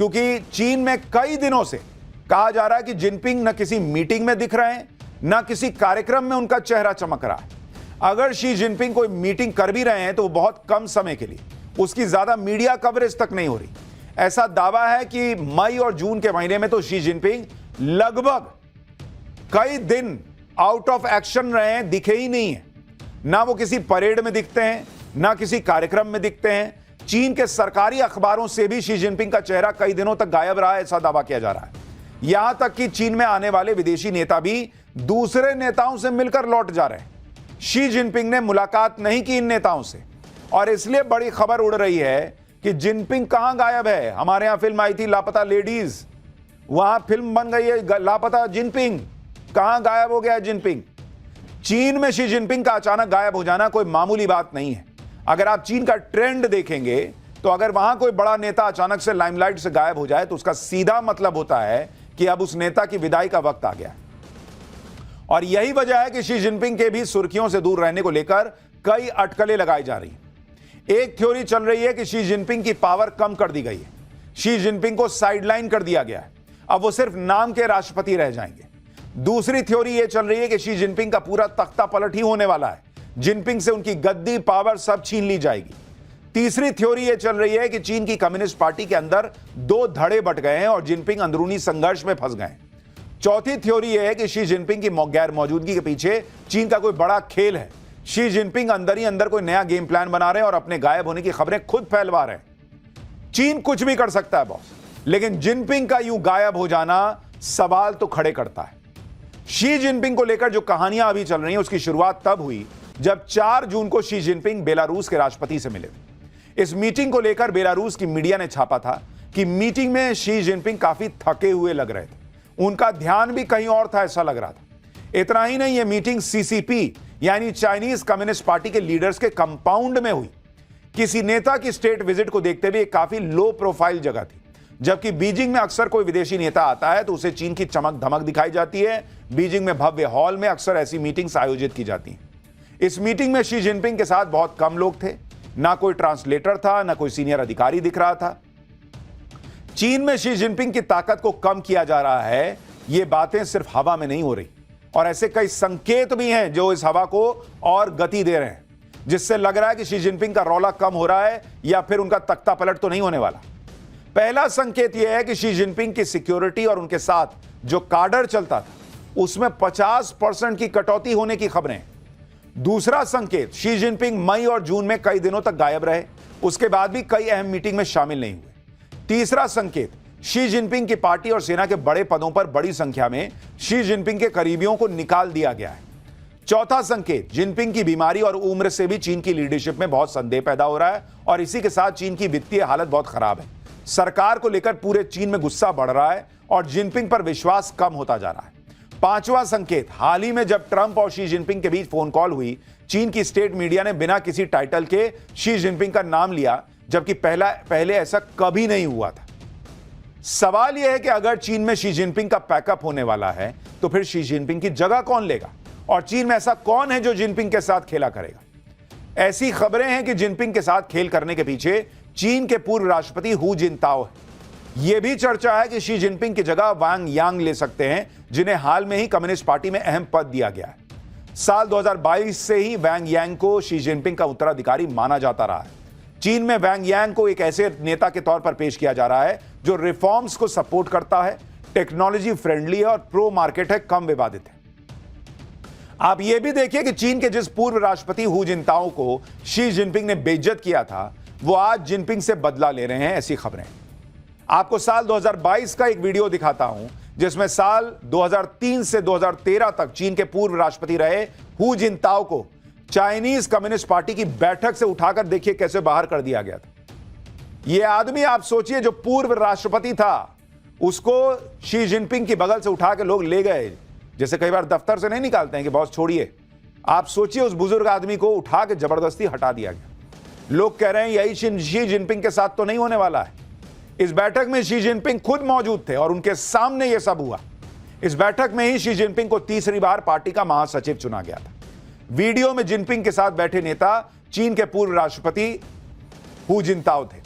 क्योंकि चीन में कई दिनों से कहा जा रहा है कि जिनपिंग न किसी मीटिंग में दिख रहे हैं, न किसी कार्यक्रम में उनका चेहरा चमक रहा है। अगर शी जिनपिंग कोई मीटिंग कर भी रहे हैं तो वो बहुत कम समय के लिए, उसकी ज्यादा मीडिया कवरेज तक नहीं हो रही। ऐसा दावा है कि मई और जून के महीने में तो शी जिनपिंग लगभग कई दिन आउट ऑफ एक्शन रहे हैं, दिखे ही नहीं है। ना वो किसी परेड में दिखते हैं, ना किसी कार्यक्रम में दिखते हैं। चीन के सरकारी अखबारों से भी शी जिनपिंग का चेहरा कई दिनों तक गायब रहा है, ऐसा दावा किया जा रहा है। यहां तक कि चीन में आने वाले विदेशी नेता भी दूसरे नेताओं से मिलकर लौट जा रहे हैं। शी जिनपिंग ने मुलाकात नहीं की इन नेताओं से, और इसलिए बड़ी खबर उड़ रही है कि जिनपिंग कहां गायब है। हमारे यहां फिल्म आई थी लापता लेडीज, वहां फिल्म बन गई है लापता जिनपिंग। कहां गायब हो गया है जिनपिंग? चीन में शी जिनपिंग का अचानक गायब हो जाना कोई मामूली बात नहीं है। अगर आप चीन का ट्रेंड देखेंगे तो अगर वहां कोई बड़ा नेता अचानक से लाइमलाइट से गायब हो जाए तो उसका सीधा मतलब होता है कि अब उस नेता की विदाई का वक्त आ गया है। और यही वजह है कि शी जिनपिंग के भी सुर्खियों से दूर रहने को लेकर कई अटकलें लगाई जा रही हैं। एक थ्योरी चल रही है कि शी जिनपिंग की पावर कम कर दी गई है, शी जिनपिंग को साइडलाइन कर दिया गया है, अब वो सिर्फ नाम के राष्ट्रपति रह जाएंगे। दूसरी थ्योरी यह चल रही है कि शी जिनपिंग का पूरा तख्ता पलट ही होने वाला है, जिनपिंग से उनकी गद्दी पावर सब छीन ली जाएगी। तीसरी थ्योरी यह चल रही है कि चीन की कम्युनिस्ट पार्टी के अंदर दो धड़े बट गए हैं और जिनपिंग अंदरूनी संघर्ष में फंस गए हैं। चौथी थ्योरी यह है कि शी जिनपिंग की गैर मौजूदगी के पीछे चीन का कोई बड़ा खेल है। शी जिनपिंग अंदर ही अंदर कोई नया गेम प्लान बना रहे हैं और अपने गायब होने की खबरें खुद फैलवा रहे हैं। चीन कुछ भी कर सकता है बॉस, लेकिन जिनपिंग का यूं गायब हो जाना सवाल तो खड़े करता है। शी जिनपिंग को लेकर जो कहानियां अभी चल रही हैं उसकी शुरुआत तब हुई जब 4 जून को शी जिनपिंग बेलारूस के राष्ट्रपति से मिले थे। इस मीटिंग को लेकर बेलारूस की मीडिया ने छापा था कि मीटिंग में शी जिनपिंग काफी थके हुए लग रहे थे, उनका ध्यान भी कहीं और था ऐसा लग रहा था। इतना ही नहीं, यह मीटिंग सीसीपी यानी चाइनीज कम्युनिस्ट पार्टी के लीडर्स के कंपाउंड में हुई। किसी नेता की स्टेट विजिट को देखते हुए काफी लो प्रोफाइल जगह थी। जबकि बीजिंग में अक्सर कोई विदेशी नेता आता है तो उसे चीन की चमक धमक दिखाई जाती है। बीजिंग में भव्य हॉल में अक्सर ऐसी मीटिंग्स आयोजित की जाती हैं। इस मीटिंग में शी जिनपिंग के साथ बहुत कम लोग थे, ना कोई ट्रांसलेटर था, ना कोई सीनियर अधिकारी दिख रहा था। चीन में शी जिनपिंग की ताकत को कम किया जा रहा है, ये बातें सिर्फ हवा में नहीं हो रही, और ऐसे कई संकेत भी हैं जो इस हवा को और गति दे रहे हैं, जिससे लग रहा है कि शी जिनपिंग का रौला कम हो रहा है या फिर उनका तख्ता पलट तो नहीं होने वाला। पहला संकेत यह है कि शी जिनपिंग की सिक्योरिटी और उनके साथ जो काडर चलता था उसमें 50% की कटौती होने की खबरें। दूसरा संकेत, शी जिनपिंग मई और जून में कई दिनों तक गायब रहे, उसके बाद भी कई अहम मीटिंग में शामिल नहीं हुए। तीसरा संकेत, शी जिनपिंग की पार्टी और सेना के बड़े पदों पर बड़ी संख्या में शी जिनपिंग के करीबियों को निकाल दिया गया है। चौथा संकेत, जिनपिंग की बीमारी और उम्र से भी चीन की लीडरशिप में बहुत संदेह पैदा हो रहा है, और इसी के साथ चीन की वित्तीय हालत बहुत खराब है। सरकार को लेकर पूरे चीन में गुस्सा बढ़ रहा है और जिनपिंग पर विश्वास कम होता जा रहा है। पांचवा संकेत, हाल ही में जब ट्रंप और शी जिनपिंग के बीच फोन कॉल हुई, चीन की स्टेट मीडिया ने बिना किसी टाइटल के शी जिनपिंग का नाम लिया, जबकि पहले ऐसा कभी नहीं हुआ था। सवाल यह है कि अगर चीन में शी जिनपिंग का पैकअप होने वाला है तो फिर शी जिनपिंग की जगह कौन लेगा, और चीन में ऐसा कौन है जो जिनपिंग के साथ खेला करेगा। ऐसी खबरें हैं कि जिनपिंग के साथ खेल करने के पीछे चीन के पूर्व राष्ट्रपति हु जिनताओ है। यह भी चर्चा है कि शी जिनपिंग की जगह वांग यांग ले सकते हैं, जिन्हें हाल में ही कम्युनिस्ट पार्टी में अहम पद दिया गया है। साल 2022 से ही वांग यांग को शी जिनपिंग का उत्तराधिकारी माना जाता रहा है। चीन में वांग यांग को एक ऐसे नेता के तौर पर पेश किया जा रहा है जो रिफॉर्म्स को सपोर्ट करता है, टेक्नोलॉजी फ्रेंडली है और प्रो मार्केट है, कम विवादित है। आप यह भी देखिए कि चीन के जिस पूर्व राष्ट्रपति हु जिनताओ को शी जिनपिंग ने बेइज्जत किया था, वो आज जिनपिंग से बदला ले रहे हैं, ऐसी खबरें। आपको साल 2022 का एक वीडियो दिखाता हूं जिसमें साल 2003 से 2013 तक चीन के पूर्व राष्ट्रपति रहे हु जिनताओ को चाइनीज कम्युनिस्ट पार्टी की बैठक से उठाकर देखिए कैसे बाहर कर दिया गया था। यह आदमी, आप सोचिए, जो पूर्व राष्ट्रपति था उसको शी जिनपिंग की बगल से उठा के लोग ले गए, जैसे कई बार दफ्तर से नहीं निकालते हैं कि बॉस छोड़िए। आप सोचिए, उस बुजुर्ग आदमी को उठा के जबरदस्ती हटा दिया गया। लोग कह रहे हैं यही शी जिनपिंग के साथ तो नहीं होने वाला है। इस बैठक में शी जिनपिंग खुद मौजूद थे और उनके सामने यह सब हुआ। इस बैठक में ही शी जिनपिंग को तीसरी बार पार्टी का महासचिव चुना गया था। वीडियो में जिनपिंग के साथ बैठे नेता चीन के पूर्व राष्ट्रपति हु जिनताओ थे।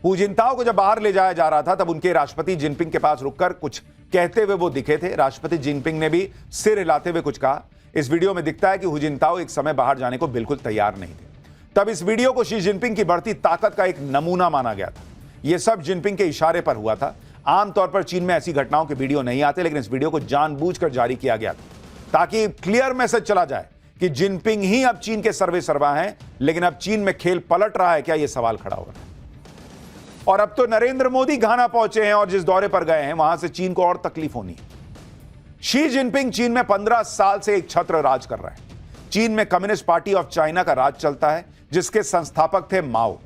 हू जिनताओ को जब बाहर ले जाया जा रहा था तब उनके राष्ट्रपति जिनपिंग के पास रुककर कुछ कहते हुए वो दिखे थे। राष्ट्रपति जिनपिंग ने भी सिर हिलाते हुए कुछ कहा। इस वीडियो में दिखता है कि हू जिनताओ एक समय बाहर जाने को बिल्कुल तैयार नहीं थे। तब इस वीडियो को शी जिनपिंग की बढ़ती ताकत का एक नमूना माना गया था। यह सब जिनपिंग के इशारे पर हुआ था। आमतौर पर चीन में ऐसी घटनाओं के वीडियो नहीं आते, लेकिन इस वीडियो को जानबूझकर जारी किया गया था ताकि क्लियर मैसेज चला जाए कि जिनपिंग ही अब चीन के सर्वे सर्वा हैं। लेकिन अब चीन में खेल पलट रहा है क्या, यह सवाल खड़ा हो रहा है। और अब तो नरेंद्र मोदी घाना पहुंचे हैं और जिस दौरे पर गए हैं वहां से चीन को और तकलीफ होनी है। शी जिनपिंग चीन में 15 साल से एक छत्र राज कर रहे हैं। चीन में कम्युनिस्ट पार्टी ऑफ चाइना का राज चलता है, जिसके संस्थापक थे माओ।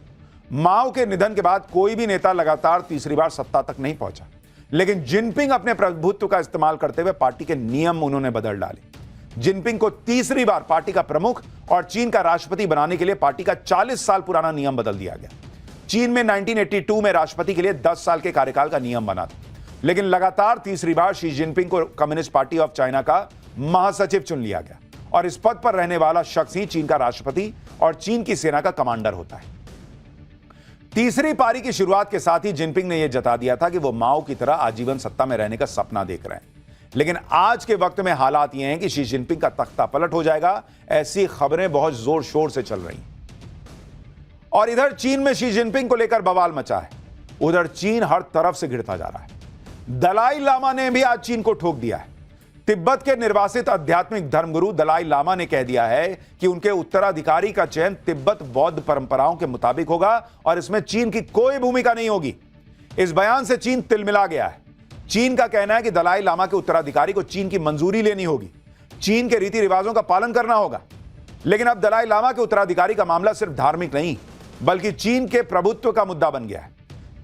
माओ के निधन के बाद कोई भी नेता लगातार तीसरी बार सत्ता तक नहीं पहुंचा, लेकिन जिनपिंग अपने प्रभुत्व का इस्तेमाल करते हुए पार्टी के नियम उन्होंने बदल डाले। जिनपिंग को तीसरी बार पार्टी का प्रमुख और चीन का राष्ट्रपति बनाने के लिए पार्टी का 40 साल पुराना नियम बदल दिया गया। चीन में 1982 में राष्ट्रपति के लिए 10 साल के कार्यकाल का नियम बना था, लेकिन लगातार तीसरी बार शी जिनपिंग को कम्युनिस्ट पार्टी ऑफ चाइना का महासचिव चुन लिया गया और इस पद पर रहने वाला शख्स ही चीन का राष्ट्रपति और चीन की सेना का कमांडर होता है। तीसरी पारी की शुरुआत के साथ ही जिनपिंग ने यह जता दिया था कि वो माओ की तरह आजीवन सत्ता में रहने का सपना देख रहे हैं। लेकिन आज के वक्त में हालात ये हैं कि शी जिनपिंग का तख्ता पलट हो जाएगा, ऐसी खबरें बहुत जोर शोर से चल रही हैं। और इधर चीन में शी जिनपिंग को लेकर बवाल मचा है, उधर चीन हर तरफ से घिरता जा रहा है। दलाई लामा ने भी आज चीन को ठोक दिया है। तिब्बत के निर्वासित आध्यात्मिक धर्मगुरु दलाई लामा ने कह दिया है कि उनके उत्तराधिकारी का चयन तिब्बत बौद्ध परंपराओं के मुताबिक होगा और इसमें चीन की कोई भूमिका नहीं होगी। इस बयान से चीन तिलमिला गया है। चीन का कहना है कि दलाई लामा के उत्तराधिकारी को चीन की मंजूरी लेनी होगी, चीन के रीति रिवाजों का पालन करना होगा। लेकिन अब दलाई लामा के उत्तराधिकारी का मामला सिर्फ धार्मिक नहीं, बल्कि चीन के प्रभुत्व का मुद्दा बन गया है।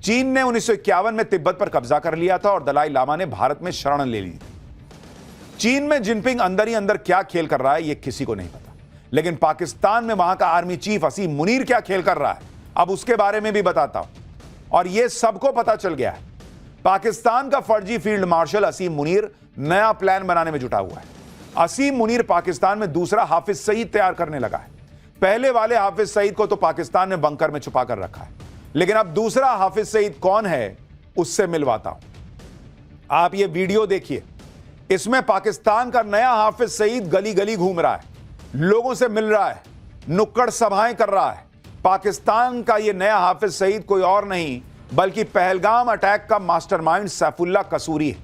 चीन ने 1951 में तिब्बत पर कब्जा कर लिया था और दलाई लामा ने भारत में शरण ले ली थी। चीन में जिनपिंग अंदर ही अंदर क्या खेल कर रहा है, यह किसी को नहीं पता, लेकिन पाकिस्तान में वहां का आर्मी चीफ असीम मुनीर क्या खेल कर रहा है, अब उसके बारे में भी बताता हूं। और यह सबको पता चल गया है। पाकिस्तान का फर्जी फील्ड मार्शल असीम मुनीर नया प्लान बनाने में जुटा हुआ है। असीम मुनीर पाकिस्तान में दूसरा हाफिज सईद तैयार करने लगा है। पहले वाले हाफिज सईद को तो पाकिस्तान ने बंकर में छुपा कर रखा है, लेकिन अब दूसरा हाफिज सईद कौन है उससे मिलवाता हूं। आप ये वीडियो देखिए। इसमें पाकिस्तान का नया हाफिज सईद गली गली घूम रहा है, लोगों से मिल रहा है, नुक्कड़ सभाएं कर रहा है। पाकिस्तान का यह नया हाफिज सईद कोई और नहीं बल्कि पहलगाम अटैक का मास्टरमाइंड सैफुल्लाह कसूरी है,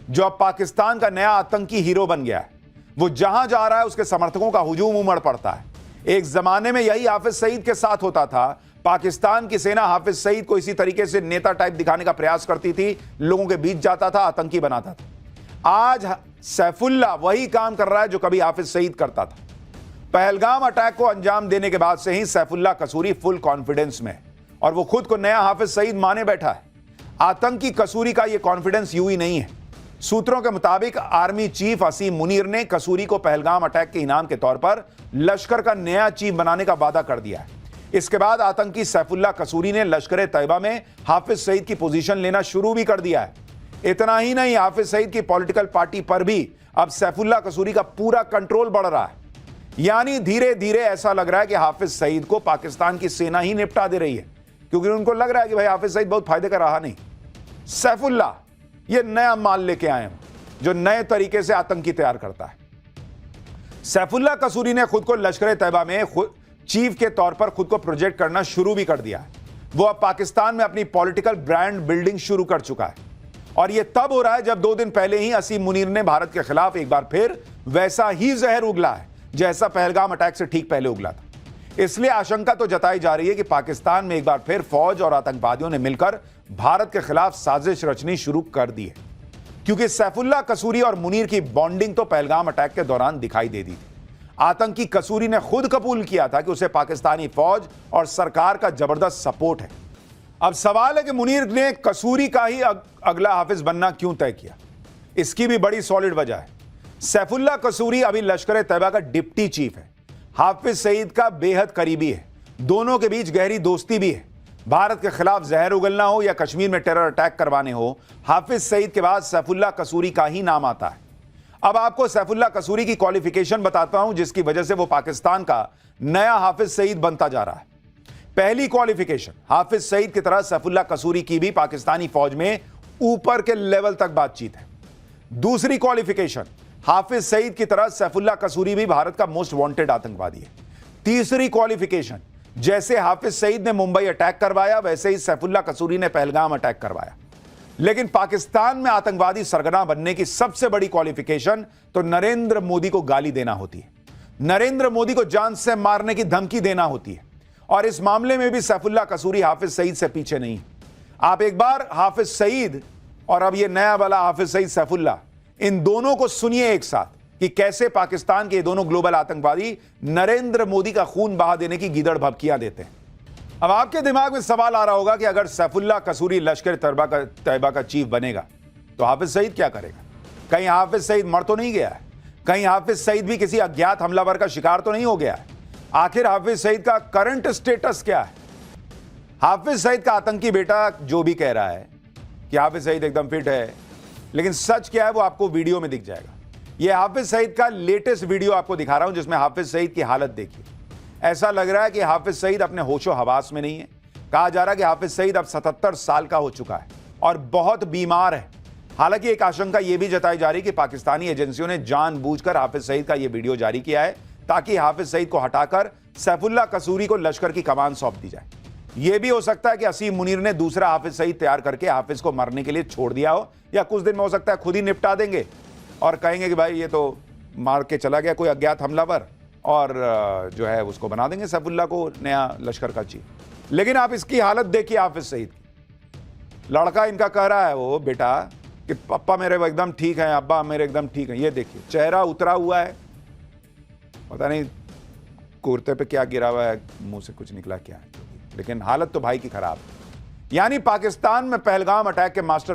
जो अब पाकिस्तान का नया आतंकी हीरो बन गया है। वो जहां जा रहा है उसके समर्थकों का हुजूम उमड़ पड़ता है। एक जमाने में यही हाफिज सईद के साथ होता था। पाकिस्तान की सेना हाफिज सईद को इसी तरीके से नेता टाइप दिखाने का प्रयास करती थी, लोगों के बीच जाता था, आतंकी बनाता था। आज सैफुल्लाह वही काम कर रहा है जो कभी हाफिज सईद करता था। पहलगाम अटैक को अंजाम देने के बाद से ही सैफुल्लाह कसूरी फुल कॉन्फिडेंस में और वो खुद को नया हाफिज सईद माने बैठा है। आतंकी कसूरी का ये कॉन्फिडेंस यूं ही नहीं है। सूत्रों के मुताबिक आर्मी चीफ असीम मुनीर ने कसूरी को पहलगाम अटैक के इनाम के तौर पर लश्कर का नया चीफ बनाने का वादा कर दिया है। इसके बाद आतंकी सैफुल्लाह कसूरी ने लश्कर तैयबा में हाफिज सईद की पोजीशन लेना शुरू भी कर दिया है। इतना ही नहीं, हाफिज सईद की पॉलिटिकल पार्टी पर भी अब सैफुल्लाह कसूरी का पूरा कंट्रोल बढ़ रहा है। यानी धीरे धीरे ऐसा लग रहा है कि हाफिज सईद को पाकिस्तान की सेना ही निपटा दे रही है, क्योंकि उनको लग रहा है कि भाई हाफिज सईद बहुत फायदे का रहा नहीं। सैफुल्लाह ये नया माल लेके आए हैं जो नए तरीके से आतंकी तैयार करता है। सैफुल्लाह कसूरी ने खुद को लश्कर तैयबा में चीफ के तौर पर खुद को प्रोजेक्ट करना शुरू भी कर दिया है। वो अब पाकिस्तान में अपनी पॉलिटिकल ब्रांड बिल्डिंग शुरू कर चुका है और यह तब हो रहा है जब 2 दिन पहले ही असीम मुनीर ने भारत के खिलाफ एक बार फिर वैसा ही जहर उगला है जैसा पहलगाम अटैक से ठीक पहले उगला था। इसलिए आशंका तो जताई जा रही है कि पाकिस्तान में एक बार फिर फौज और आतंकवादियों ने मिलकर भारत के खिलाफ साजिश रचनी शुरू कर दी है, क्योंकि सैफुल्लाह कसूरी और मुनीर की बॉन्डिंग तो पहलगाम अटैक के दौरान दिखाई दे दी थी। आतंकी कसूरी ने खुद कबूल किया था कि उसे पाकिस्तानी फौज और सरकार का जबरदस्त सपोर्ट है। अब सवाल है कि मुनीर ने कसूरी का ही अगला हाफिज बनना क्यों तय किया। इसकी भी बड़ी सॉलिड वजह है। सैफुल्लाह कसूरी अभी लश्कर तैयबा का डिप्टी चीफ है, हाफिज सईद का बेहद करीबी है, दोनों के बीच गहरी दोस्ती भी है। भारत के खिलाफ जहर उगलना हो या कश्मीर में टेरर अटैक करवाने हो, हाफिज सईद के बाद सैफुल्लाह कसूरी का ही नाम आता है। अब आपको सैफुल्लाह कसूरी की क्वालिफिकेशन बताता हूं जिसकी वजह से वो पाकिस्तान का नया हाफिज सईद बनता जा रहा है। पहली क्वालिफिकेशन, हाफिज सईद की तरह सैफुल्लाह कसूरी की भी पाकिस्तानी फौज में ऊपर के लेवल तक बातचीत है। दूसरी क्वालिफिकेशन, हाफिज सईद की तरह सैफुल्लाह कसूरी भी भारत का मोस्ट वांटेड आतंकवादी है। तीसरी क्वालिफिकेशन, जैसे हाफिज सईद ने मुंबई अटैक करवाया वैसे ही सैफुल्लाह कसूरी ने पहलगाम अटैक करवाया। लेकिन पाकिस्तान में आतंकवादी सरगना बनने की सबसे बड़ी क्वालिफिकेशन तो नरेंद्र मोदी को गाली देना होती है, नरेंद्र मोदी को जान से मारने की धमकी देना होती है। और इस मामले में भी सैफुल्लाह कसूरी हाफिज सईद से पीछे नहीं। आप एक बार हाफिज सईद और अब ये नया वाला हाफिज सईद सैफुल्लाह, इन दोनों को सुनिए एक साथ कि कैसे पाकिस्तान के दोनों ग्लोबल आतंकवादी नरेंद्र मोदी का खून बहा देने की गीदड़ भभकियां देते हैं। अब आपके दिमाग में सवाल आ रहा होगा कि अगर सैफुल्लाह कसूरी लश्कर तैयबा का चीफ बनेगा तो हाफिज सईद क्या करेगा? कहीं हाफिज सईद मर तो नहीं गया है? कहीं हाफिज सईद भी किसी अज्ञात हमलावर का शिकार तो नहीं हो गया है? आखिर हाफिज सईद का करंट स्टेटस क्या है? हाफिज सईद का आतंकी बेटा जो भी कह रहा है कि हाफिज सईद एकदम फिट है, लेकिन सच क्या है वो आपको वीडियो में दिख जाएगा। यह हाफिज सईद का लेटेस्ट वीडियो आपको दिखा रहा हूं जिसमें हाफिज सईद की हालत देखिए। ऐसा लग रहा है कि हाफिज सईद अपने होशो हवास में नहीं है। कहा जा रहा है कि हाफिज सईद अब 77 साल का हो चुका है और बहुत बीमार है। हालांकि एक आशंका यह भी जताई जा रही है कि पाकिस्तानी एजेंसियों ने जानबूझकर हाफिज सईद का यह वीडियो जारी किया है ताकि हाफिज सईद को हटाकर सैफुल्लाह कसूरी को लश्कर की कमान सौंप दी जाए। यह भी हो सकता है कि असीम मुनीर ने दूसरा हाफिज सईद तैयार करके हाफिज को मरने के लिए छोड़ दिया हो, या कुछ दिन में हो सकता है खुद ही निपटा देंगे और कहेंगे कि भाई ये तो मार के चला गया कोई अज्ञात हमलावर, और जो है उसको बना देंगे सैफुल्लाह को नया लश्कर का चीफ। लेकिन आप इसकी हालत देखिए हाफिज सईद की। लड़का इनका कह रहा है वो बेटा कि पप्पा मेरे एकदम ठीक है, अब्बा मेरे एकदम ठीक है। ये देखिए चेहरा उतरा हुआ है, पता नहीं कुर्ते पे क्या गिरा हुआ है, मुंह से कुछ निकला क्या है, लेकिन हालत तो भाई की खराब है। यानी पाकिस्तान में पहलगाम अटैक के मास्टर